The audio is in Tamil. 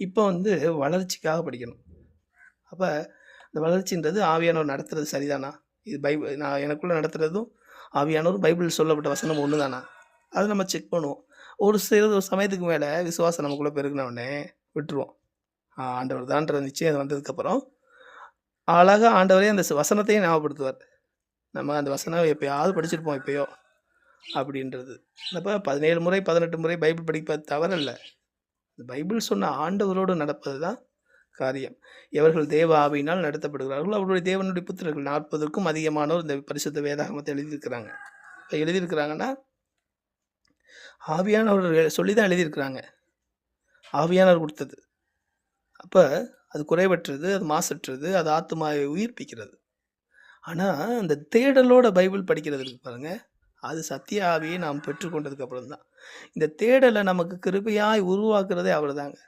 இப்போ வளர்ச்சிக்காக படிக்கணும். அப்ப இந்த வளர்ச்சின்றது ஆவியானவர் நடத்துறது சரிதானா? இது நான் எனக்குள்ள நடத்துறதும், ஆவியானவர் பைபிள் சொல்லப்பட்ட வசனம் ஒண்ணு தானா? அத நம்ம செக் பண்ணுவோம். ஒரு சில சமயத்துக்கு மேல விசுவாசம் நமக்குள்ள பெருகுன உடனே விட்டுருவோம். ஆண்டவர் தான்ற நிச்சயம் வந்ததுக்கப்புறம், அழகா ஆண்டவரே அந்த வசனத்தையும் ஞாபகப்படுத்துவார். நம்ம அந்த வசனம் எப்பயாவது படிச்சிருப்போம் எப்பயோ அப்படின்றது. அப்ப 17 முறை, 18 முறை பைபிள் படிப்பது தவறல்ல. பைபிள் சொன்ன ஆண்டவரோடு நடப்பது தான் காரியம். எவர்கள் தேவ ஆவியினால் நடத்தப்படுகிறார்களோ அவருடைய தேவனுடைய புத்திரர்கள். 40க்கும் அதிகமானோர் இந்த பரிசுத்த வேதாகமத்தை எழுதியிருக்கிறாங்க. இப்ப எழுதியிருக்கிறாங்கன்னா, ஆவியானவர் சொல்லி தான் எழுதியிருக்கிறாங்க. ஆவியானவர் குடுத்தது. அப்ப அது குறைவற்றது, அது மாசற்றது, அது ஆத்துமாவை உயிர்ப்பிக்கிறது. ஆனா, அந்த தேடலோட பைபிள் படிக்கிறது இருக்கு பாருங்க, அது சத்திய ஆவியை நாம் பெற்றுக்கொண்டதுக்கு அப்புறம் தான். இந்த தேடல நமக்கு கிருபையாய் உருவாக்குறதே அவர்தாங்க.